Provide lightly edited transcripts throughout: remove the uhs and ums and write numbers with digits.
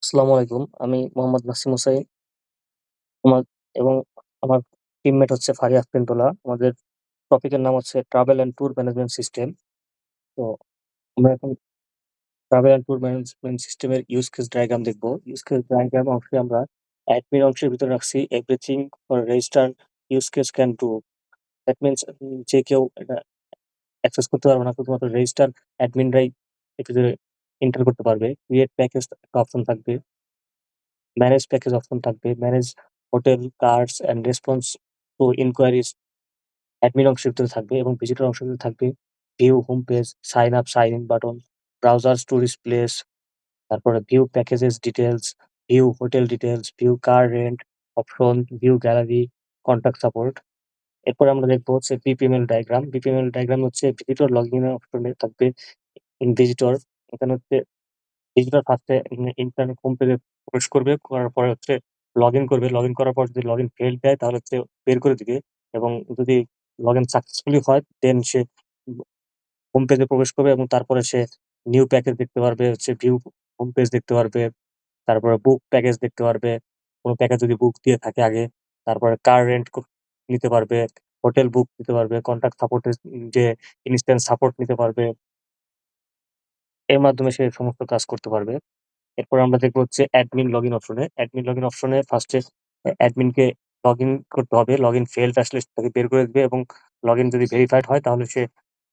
আসসালামু আলাইকুম। আমি মোহাম্মদ নাসিম হোসাইন। আমার এবং আমার টিমমেট হচ্ছে ফারিয়া আফরিন তোলা। আমাদের টপিকের নাম হচ্ছে travel and tour management system. তো আমরা এখন ট্রাভেল অ্যান্ড ট্যুর ম্যানেজমেন্ট সিস্টেমের ইউজ কেস ডায়াগ্রাম দেখব। ইউজ কেস ডায়াগ্রাম অংশে আমরা অ্যাডমিন অংশের ভিতরে রাখছি everything for register use case can do. That means যে কেউ এটা অ্যাক্সেস করতে পারবে না। শুধুমাত্র রেজিস্টার অ্যাডমিনরাই এর ভিতরে এন্টার করতে পারবে। ক্রিয়েট প্যাকেজ একটা অপশন থাকবে। ম্যানেজ প্যাকেজ অপশন থাকবে। Manage hotel, cars and response to inquiries admin অংশের ভিতরে থাকবে এবং ভিজিটর অংশের ভিতরে থাকবে view home page, sign up, sign in button, browser tourist place, তারপরে view packages details, view hotel details, view car rent option, view gallery, contact support. এরপরে আমরা দেখবো হচ্ছে বিপিএমএল ডায়াগ্রাম। বিপিএমএল ডায়াগ্রাম হচ্ছে ভিজিটর লগইন এর অপশনে থাকবে in visitor. এখানে হচ্ছে ভিজিটর ফার্স্টে ইন্টারনেট হোম পেজে প্রবেশ করবে, করার পরে হচ্ছে লগইন করবে। লগইন করার পর যদি লগইন ফেইল্ড দেয় তাহলে হচ্ছে বের করে দিবে এবং যদি লগইন সাকসেসফুলি হয় দেন সে হোম পেজে প্রবেশ করবে এবং তারপরে সে নিউ প্যাকেজ দেখতে পারবে, হচ্ছে ভিউ হোম পেজ দেখতে পারবে, তারপরে বুক প্যাকেজ দেখতে পারবে, কোনো প্যাকেজ যদি বুক দিয়ে থাকে আগে, তারপরে কার রেন্ট নিতে পারবে, হোটেল বুক নিতে পারবে, কন্ট্যাক্ট সাপোর্টের যে ইনস্ট্যান্ট সাপোর্ট নিতে পারবে। এর মাধ্যমে সে সমস্ত কাজ করতে পারবে। এরপর আমরা দেখবো হচ্ছে অ্যাডমিন লগইন অপশনে। অ্যাডমিন লগইন অপশনে ফার্স্টে অ্যাডমিনকে লগইন করতে হবে। লগইন ফেইল্ড আসলে তাকে বের করে দিবে এবং লগইন যদি ভেরিফাইড হয় তাহলে সে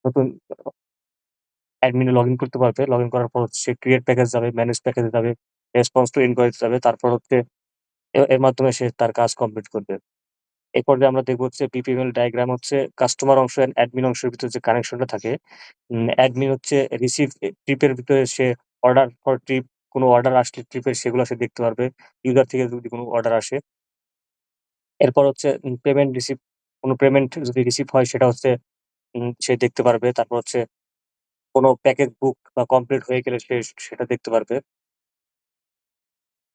নতুন অ্যাডমিনে লগইন করতে পারবে। লগইন করার পর হচ্ছে ক্রিয়েট প্যাকেজ যাবে, ম্যানেজ প্যাকেজে যাবে, রেসপন্স টু ইনকোয়ারিজ যাবে। তারপর হচ্ছে এর মাধ্যমে সে তার কাজ কমপ্লিট করবে। এই পর্যায়ে আমরা দেখবো হচ্ছে বিপিএমএল ডায়াগ্রাম হচ্ছে কাস্টমার অংশ এন্ড অ্যাডমিন অংশের ভিতরে যে কানেকশনটা থাকে। অ্যাডমিন হচ্ছে রিসিভ ট্রিপের ভিতরে সে অর্ডার ফর ট্রিপ, কোনো অর্ডার আসলে ট্রিপের সেগুলো সে দেখতে পারবে ইউজার থেকে যদি কোনো অর্ডার আসে। এরপর হচ্ছে পেমেন্ট রিসিভ, কোনো পেমেন্ট যদি রিসিভ হয় সেটা হচ্ছে সে দেখতে পারবে। তারপর হচ্ছে কোনো প্যাকেজ বুক বা কমপ্লিট হয়ে গেলে সে সেটা দেখতে পারবে।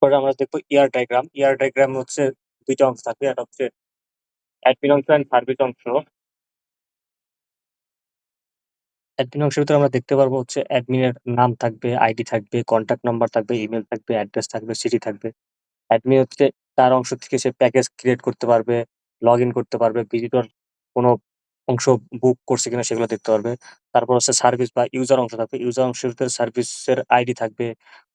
পরে আমরা দেখবো ইয়ার ডায়াগ্রাম। ইয়ার ডায়াগ্রাম হচ্ছে দুইটা অংশ থাকে, একটা হচ্ছে অ্যাডমিন অংশ অ্যান্ড সার্ভিস অংশ। অ্যাডমিন অংশের ভিতরে আমরা দেখতে পারবো হচ্ছে অ্যাডমিনের নাম থাকবে, আইডি থাকবে, কন্ট্যাক্ট নাম্বার থাকবে, ইমেল থাকবে, অ্যাড্রেস থাকবে, সিটি থাকবে। অ্যাডমিন হচ্ছে তার অংশ থেকে সে প্যাকেজ ক্রিয়েট করতে পারবে, লগ ইন করতে পারবে, ভিজিটর কোনো অংশ বুক করছে কিনা সেগুলো দেখতে পারবে। তারপর হচ্ছে সার্ভিস বা ইউজার অংশ থাকবে। ইউজার অংশের ভিতরে সার্ভিসের আইডি থাকবে,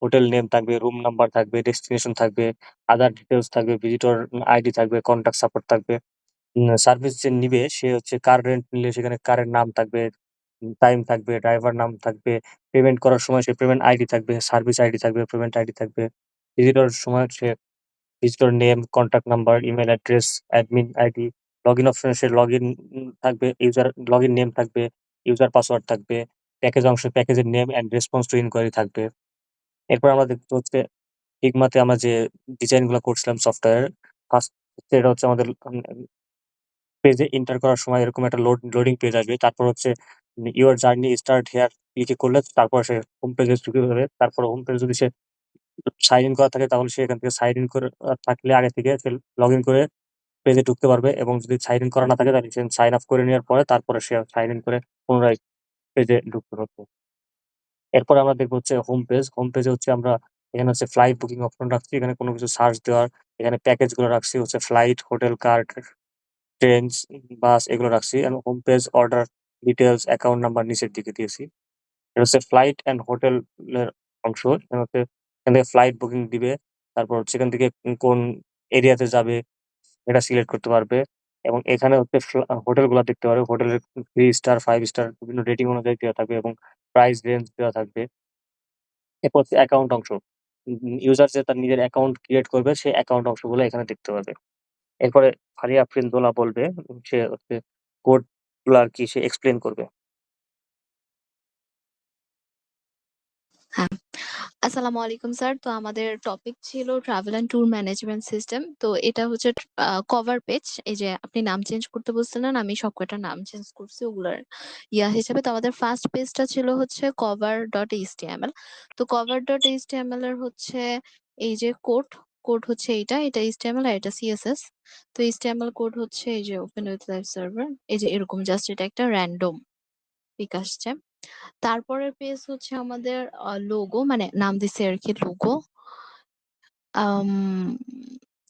হোটেল নেম থাকবে, রুম নাম্বার থাকবে, ডেস্টিনেশন থাকবে, আদার ডিটেলস থাকবে, ভিজিটর আইডি থাকবে, কন্ট্যাক্ট সাপোর্ট থাকবে। সার্ভিস যে নিবে সে হচ্ছে কার রেন্ট নিলে সেখানে কারের নাম থাকবে, টাইম থাকবে, ড্রাইভার নাম থাকবে, পেমেন্ট করার সময় সে পেমেন্ট আইডি থাকবে, সার্ভিস আইডি থাকবে, পেমেন্ট আইডি থাকবে। ভিজিটর সময় সে visitor name, contact number, email address, admin ID. Login অপশনে সে লগইন থাকবে, ইউজার লগইন নেম থাকবে, ইউজার পাসওয়ার্ড থাকবে, প্যাকেজ অংশে প্যাকেজের name and response to inquiry থাকবে। এরপর আমরা দেখতে হচ্ছে ফিগমাতে আমরা যে ডিজাইন গুলো করছিলাম সফটওয়্যার, ফার্স্ট এটা হচ্ছে আমাদের পেজে এন্টার করার সময় এরকম একটা লোডিং পেজ আসবে। তারপর হচ্ছে your journey start here click করলে তারপর সে হোম পেজে ঢুকে যাবে। তারপর হোম পেজে যদি সে সাইন ইন করা থাকে তাহলে সে এখান থেকে সাইন ইন করে থাকলে আগে থেকে সে লগ ইন করে পেজে ঢুকতে পারবে এবং যদি সাইন ইন করা না থাকে তাহলে সে সাইন আপ করে নেওয়ার পরে তারপরে সে সাইন ইন করে পুনরায় পেজে ঢুকতে পারবে। এরপর আমরা দেখবো হচ্ছে হোম পেজ। হোম পেজে হচ্ছে আমরা এখানে হচ্ছে ফ্লাইট বুকিং অপশন রাখছি, এখানে কোনো কিছু সার্চ দেওয়ার, এখানে প্যাকেজ গুলো রাখছি হচ্ছে ফ্লাইট, হোটেল, কার, ট্রেনস, বাস এগুলো রাখছি। এবং home page order details, account number নিচের দিকে দিয়েছি। এটা হচ্ছে ফ্লাইট অ্যান্ড হোটেল এর অংশ। এখানে হচ্ছে এখান থেকে ফ্লাইট বুকিং দিবে, তারপর হচ্ছে এখান থেকে কোন এরিয়াতে যাবে এটা সিলেক্ট করতে পারবে এবং এখানে হচ্ছে হোটেল গুলা দেখতে পারবে। হোটেলের 3 স্টার, 5 স্টার বিভিন্ন রেটিং অনুযায়ী দেওয়া থাকবে এবং প্রাইস রেঞ্জ দেওয়া থাকবে। এরপর হচ্ছে অ্যাকাউন্ট অংশ। ইউজার যে তার নিজের অ্যাকাউন্ট ক্রিয়েট করবে সেই অ্যাকাউন্ট অংশগুলো এখানে দেখতে পাবে। এরপরে ফারিয়া আফরিন দোলা বলবে, সে হচ্ছে কোড গুলো আর কি সে এক্সপ্লেন করবে। হ্যাঁ, আসসালামু আলাইকুম স্যার। তো আমাদের টপিক ছিল travel and tour management system. তো এটা হচ্ছে কভার পেজ। এই যে আপনি নাম চেঞ্জ করতে বলছিলেন, আমি সবকটা নাম চেঞ্জ করছি ওগুলার হিসেবে। তো আমাদের ফার্স্ট পেজটা ছিল হচ্ছে cover.html। তো cover.html এর হচ্ছে এই যে কোড হচ্ছে এটা HTML আর এটা CSS। তো HTML কোড হচ্ছে এই যে ওপেন উইথ লাইভ সার্ভার, এই যে এরকম জাস্ট এটা একটা র্যান্ডম পিক আসছে। তারপরের পেজ হচ্ছে আমাদের লোগো, মানে নাম দিছে আর কি লোগো। আম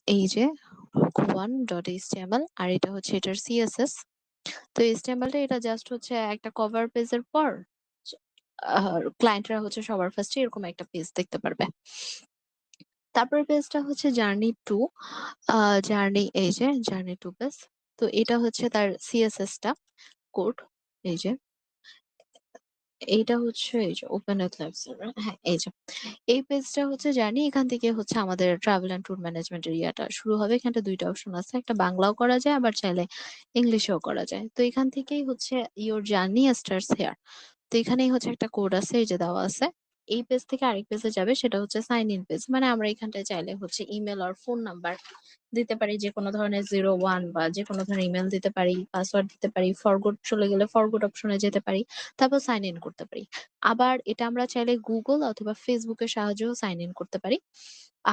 এই যে one.html আর এটা হচ্ছে এটার CSS। তো HTML টা এটা জাস্ট হচ্ছে একটা কভার পেজের পর ক্লায়েন্টরা হচ্ছে সবার ফার্স্টে এরকম একটা পেজ দেখতে পারবে। তারপরের পেজটা হচ্ছে জার্নি টু এই যে জার্নি টু পেজ। তো এটা হচ্ছে তার CSS টা কোড। এই যে এইটা হচ্ছে এই যে ওপেন উইথ লাইভ সার্ভার। হ্যাঁ, এই যে এই পেজটা হচ্ছে জার্নি। এখান থেকে হচ্ছে আমাদের ট্রাভেল এন্ড ট্যুর ম্যানেজমেন্ট এর ইয়াটা শুরু হবে। এখানটা ২ টা অপশন আছে। একটা বাংলাও করা যায় আবার চাইলে ইংলিশেও করা যায়। তো এখান থেকেই হচ্ছে ইওর জার্নি স্টার্টস হিয়ার। তো এখানেই হচ্ছে একটা কোড আছে এই যে দেওয়া আছে। এই পেজ থেকে আরেক পেজে যাবে সেটা হচ্ছে সাইন ইন পেজ। মানে আমরা এখানটায় চাইলে হচ্ছে ইমেল আর ফোন নাম্বার দিতে পারি যেকোনো ধরনের 01 বা যেকোনো ধরনের ইমেল দিতে পারি, পাসওয়ার্ড দিতে পারি, ফরগট চলে গেলে ফরগট অপশনে যেতে পারি। তারপর সাইন ইন করতে পারি। আবার এটা আমরা চাইলে Google অথবা Facebook এর সাহায্যেও সাইন ইন করতে পারি।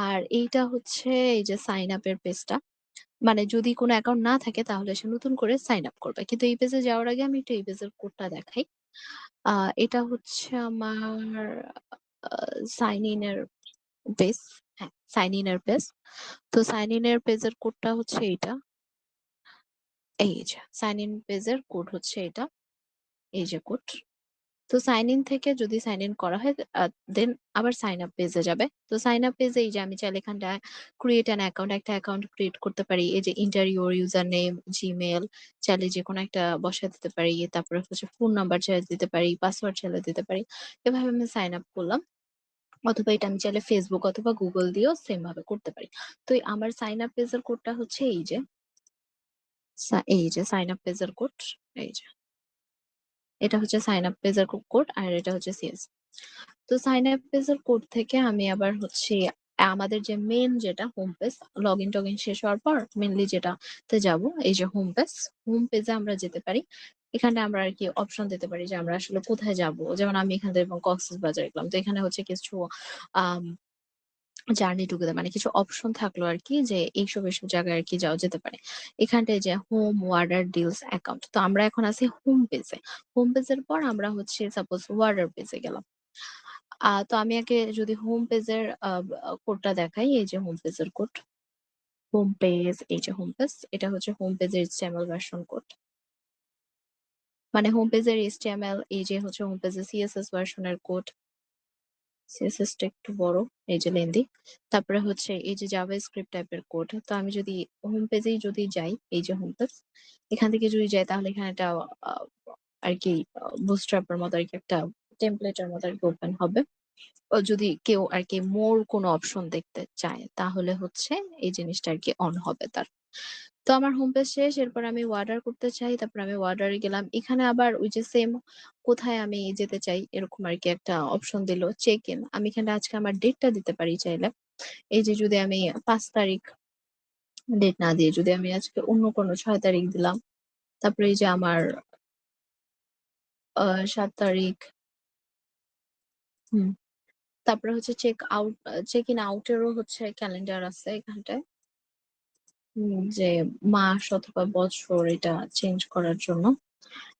আর এইটা হচ্ছে এই যে সাইন আপ এর পেজটা। মানে যদি কোনো অ্যাকাউন্ট না থাকে তাহলে সে নতুন করে সাইন আপ করবে। কিন্তু এই পেজে যাওয়ার আগে আমি একটু এই পেজের কোডটা দেখাই। আ এটা হচ্ছে আমার আ সাইন ইন এর পেজ। হ্যাঁ, সাইন ইন এর পেজ। তো সাইন ইন এর পেজের কোডটা হচ্ছে এইটা। এই যে সাইন ইন পেজের কোড হচ্ছে এটা। এই যে কোড। তো সাইন ইন থেকে যদি সাইন ইন করা হয় দেন আবার সাইন আপ পেজে যাবে। তো সাইন আপ পেজে এই যে আমি চাইলে এখানটায় ক্রিয়েট অ্যান অ্যাকাউন্ট একটা অ্যাকাউন্ট ক্রিয়েট করতে পারি। এই যে enter your user name, Gmail চাইলে যেকোনো একটা বসায় দিতে পারি। তারপরে হচ্ছে ফোন নাম্বার চাইলে দিতে পারি, পাসওয়ার্ড চাইলে দিতে পারি। এভাবে আমি সাইন আপ করলাম। অথবা এটা আমি চাইলে Facebook অথবা Google দিয়েও সেম ভাবে করতে পারি। তো আমার সাইন আপ পেজের কোডটা হচ্ছে এই যে এই যে সাইন আপ পেজের কোড। এই যে এটা হচ্ছে সাইন আপ পেজের কোড আর এটা হচ্ছে সিএস। তো সাইন আপ পেজের কোড থেকে আমি আবার হচ্ছে আমাদের যে মেইন যেটা হোম পেজ লগইন-টগইন শেষ হওয়ার পর মেইনলি যেটাতে যাব এই যে হোম পেজ। হোম পেজে আমরা যেতে পারি। এখানে আমরা আরকি অপশন দিতে পারি যে আমরা আসলে কোথায় যাব। যেমন আমি এখান থেকে কক্সবাজার গেলাম। তো এখানে হচ্ছে কিছু আম জার্নি টুগেদার মানে কিছু অপশন থাকলো আরকি যে এইসব জায়গায় আরকি যাওয়া যেতে পারে। এখানটায় যে হোম, ওয়ার্ডার, ডিলস, অ্যাকাউন্ট। তো আমরা এখন আছি হোম পেজে। হোম পেজের পর আমরা হচ্ছে সাপোজ ওয়ার্ডার পেজে গেলাম। তো আমি আগে যদি হোম পেজের কোডটা দেখাই, এই যে হোম পেজের কোড। হোম পেজ, এই যে হোম পেজ। এটা হচ্ছে হোম পেজের HTML ভার্সন কোড। মানে হোম পেজের HTML এই যে হচ্ছে হোম পেজের CSS ভার্সনের কোড। CSS টা একটু বড়, এই যে লেন্দি। তারপরে হচ্ছে এই যে জাভাস্ক্রিপ্ট টাইপের কোড। তো আমি যদি হোম পেজেই যদি যাই, এই যে হোম পেজ। এখান থেকে যদি যাই তাহলে এখানে একটা আ আরকি বুটস্ট্র্যাপ এর মতো আরকি একটা টেমপ্লেট এর মতো আরকি ওপেন হবে। যদি কেউ আরকি মোর কোনো অপশন দেখতে চায় তাহলে হচ্ছে এই জিনিসটা আরকি অন হবে তার। তো আমার হোম পেজ শেষ। এরপর আমি অর্ডার করতে চাই। তারপর আমি অর্ডারে গেলাম। এখানে আবার ওই যে সেম কোথায় আমি যেতে চাই এরকম আরকি একটা অপশন দিল চেক ইন। আমি এখানে আজকে আমার ডেটটা দিতে পারি চাইলে। এই যে যদি আমি ৫ তারিখ ডেট না দিয়ে যদি আমি আজকে অন্য কোনো ৬ তারিখ দিলাম। তারপরে এই যে আমার ৭ তারিখ হুম। তারপরে হচ্ছে চেক ইন আউট এরও হচ্ছে ক্যালেন্ডার আছে এখানটায়। যে মাস অথবা বছর এটা চেঞ্জ করার জন্য।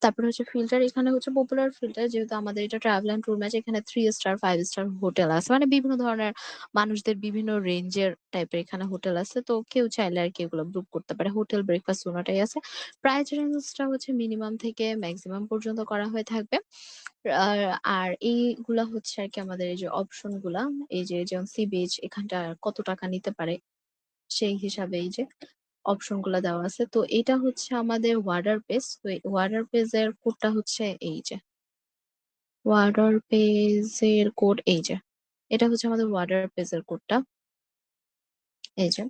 তারপরে হচ্ছে ফিল্টার এখানে হচ্ছে পপুলার ফিল্টার যেহেতু আমাদের এটা ট্রাভেল অ্যান্ড ট্যুর ম্যাচ এখানে 3 স্টার 5 স্টার হোটেল আছে। মানে বিভিন্ন ধরনের মানুষদের বিভিন্ন রেঞ্জের টাইপের এখানে হোটেল আছে। তো কেউ চাইলে আরকি এগুলো বুক করতে পারে। হোটেল, ব্রেকফাস্ট দুটোটাই আছে। প্রাইস রেঞ্জটা হচ্ছে মিনিমাম থেকে মেক্সিমাম পর্যন্ত করা হয়ে থাকবে। আর আর এইগুলা হচ্ছে আরকি আমাদের এই যে অপশন গুলা, এই যে যেমন সি বিচ এখানটা কত টাকা নিতে পারে সেই হিসাবে এই যে অপশন গুলা দেওয়া আছে। তো এটা হচ্ছে আমাদের ওয়ার্ডার পেজ। তো এই ওয়ার্ডার পেজের কোডটা হচ্ছে এই যে। ওয়ার্ডার পেজের কোড এই যে। এটা হচ্ছে আমাদের ওয়ার্ডার পেজের কোডটা। এই যে।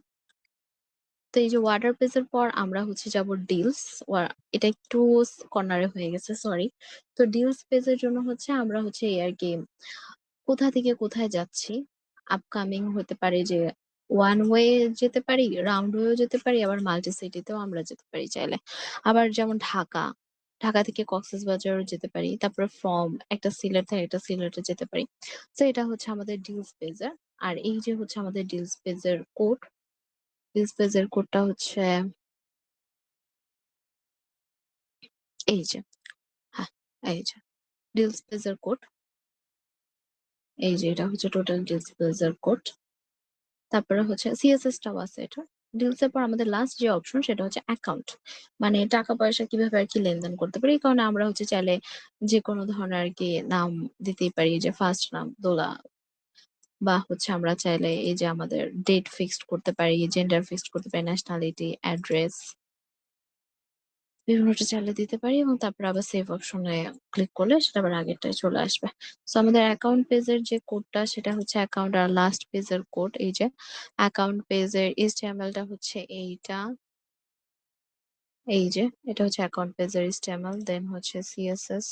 তো এই যে ওয়ার্ডার পেজের পর আমরা হচ্ছে যাব ডিলস। এটা একটু কর্নারে হয়ে গেছে সরি। তো ডিলস পেজের জন্য হচ্ছে আমরা হচ্ছে এই আরকি কোথা থেকে কোথায় যাচ্ছি? আপকামিং হতে পারে যে ওয়ান ওয়ে যেতে পারি, রাউন্ড ওয়েও যেতে পারি, আবার মাল্টি সিটি তেও আমরা যেতে পারি চাইলে। আবার যেমন ঢাকা, ঢাকা থেকে কক্সবাজারও যেতে পারি। তারপরে ফ্রম একটা সিলেট থেকে একটা সিলেটে যেতে পারি। সো এটা হচ্ছে আমাদের ডিলস পেজের। আর এই যে হচ্ছে আমাদের ডিলস পেজের কোড। ডিলস পেজের কোডটা হচ্ছে এই যে হ্যাঁ, এই যে ডিলস পেজের কোড। এই যে এটা হচ্ছে টোটাল ডিলস পেজের কোড। তারপরে হচ্ছে সিএসএস টাও আছে এটা। ডিলস এর পর আমাদের লাস্ট যে অপশন সেটা হচ্ছে অ্যাকাউন্ট। মানে টাকা-পয়সা কিভাবে আরকি লেনদেন করতে পারি। এই কারণে আমরা হচ্ছে চাইলে যেকোনো ধরনের আরকি নাম দিতেই পারি। যে ফার্স্ট নাম দোলা বা হচ্ছে আমরা চাইলে এই যে আমাদের ডেট ফিক্সড করতে পারি, জেন্ডার ফিক্সড করতে পারি, ন্যাশনালিটি, অ্যাড্রেস বিভিন্নটা চাইলে দিতে পারি এবং তারপরে আবার সেভ অপশনে ক্লিক করলে সেটা আবার আগেরটায় চলে আসবে। সো আমাদের অ্যাকাউন্ট পেজের যে কোডটা সেটা হচ্ছে অ্যাকাউন্ট আর লাস্ট পেজের কোড এই যে অ্যাকাউন্ট পেজের HTML টা হচ্ছে এইটা। এই যে এটা হচ্ছে অ্যাকাউন্ট পেজের HTML দেন হচ্ছে CSS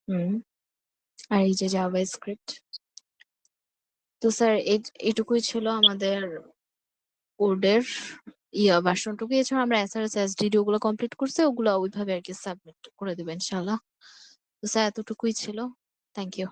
হুম আর এই যে জাভাস্ক্রিপ্ট। তো স্যার এটুকুই ছিল আমাদের কোডের ভার্সনটুকু। এছাড়া আমরা SRS SDD ওগুলো কমপ্লিট করছি ওগুলো ওইভাবে আরকি সাবমিট করে দিবেন ইনশাআল্লাহ। তো স্যার এতটুকুই ছিল। Thank you.